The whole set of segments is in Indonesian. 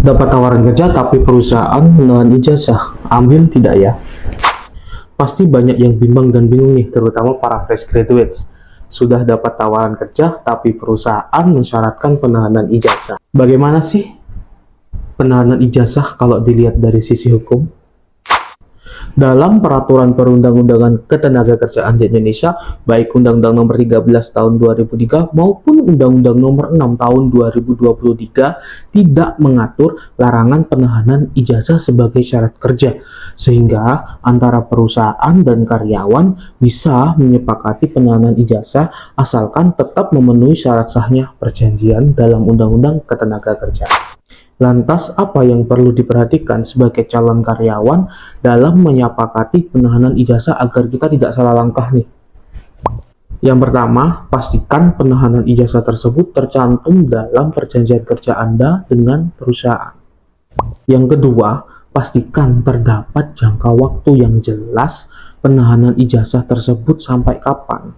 Dapat tawaran kerja tapi perusahaan menahan ijazah, ambil tidak ya? Pasti banyak yang bimbang dan bingung nih, terutama para fresh graduates. Sudah dapat tawaran kerja tapi perusahaan mensyaratkan penahanan ijazah. Bagaimana sih penahanan ijazah kalau dilihat dari sisi hukum? Dalam peraturan perundang-undangan ketenagakerjaan di Indonesia, baik Undang-Undang Nomor 13 Tahun 2003 maupun Undang-Undang Nomor 6 Tahun 2023 tidak mengatur larangan penahanan ijazah sebagai syarat kerja, sehingga antara perusahaan dan karyawan bisa menyepakati penahanan ijazah asalkan tetap memenuhi syarat sahnya perjanjian dalam Undang-Undang Ketenagakerjaan. Lantas, apa yang perlu diperhatikan sebagai calon karyawan dalam menyepakati penahanan ijazah agar kita tidak salah langkah nih? Yang pertama, pastikan penahanan ijazah tersebut tercantum dalam perjanjian kerja Anda dengan perusahaan. Yang kedua, pastikan terdapat jangka waktu yang jelas penahanan ijazah tersebut sampai kapan.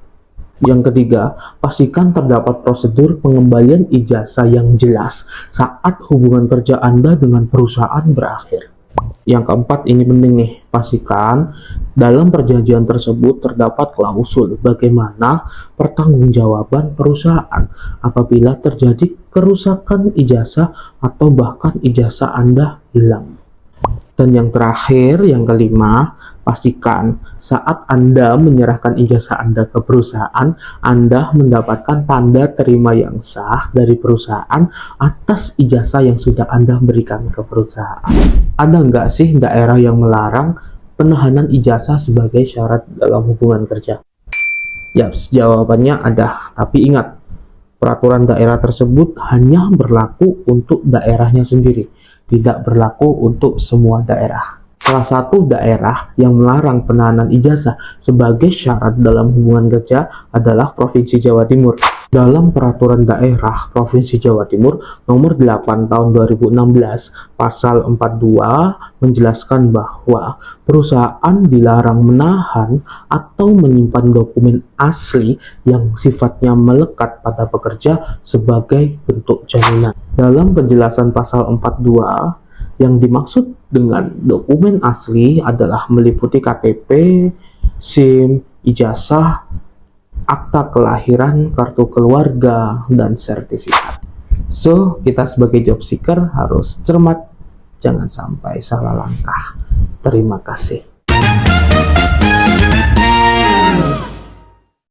Yang ketiga, pastikan terdapat prosedur pengembalian ijazah yang jelas saat hubungan kerja Anda dengan perusahaan berakhir. Yang keempat, ini penting nih, pastikan dalam perjanjian tersebut terdapat klausul bagaimana pertanggungjawaban perusahaan apabila terjadi kerusakan ijazah atau bahkan ijazah Anda hilang. Dan yang terakhir, yang kelima, pastikan saat Anda menyerahkan ijazah Anda ke perusahaan, Anda mendapatkan tanda terima yang sah dari perusahaan atas ijazah yang sudah Anda berikan ke perusahaan. Ada nggak sih daerah yang melarang penahanan ijazah sebagai syarat dalam hubungan kerja? Ya, jawabannya ada, tapi ingat, peraturan daerah tersebut hanya berlaku untuk daerahnya sendiri, tidak berlaku untuk semua daerah. Salah satu daerah yang melarang penahanan ijazah sebagai syarat dalam hubungan kerja adalah Provinsi Jawa Timur. Dalam Peraturan Daerah Provinsi Jawa Timur Nomor 8 Tahun 2016, Pasal 42 menjelaskan bahwa perusahaan dilarang menahan atau menyimpan dokumen asli yang sifatnya melekat pada pekerja sebagai bentuk jaminan. Dalam penjelasan Pasal 42, yang dimaksud dengan dokumen asli adalah meliputi KTP, SIM, ijazah, akta kelahiran, kartu keluarga, dan sertifikat. So, kita sebagai job seeker harus cermat, jangan sampai salah langkah. Terima kasih.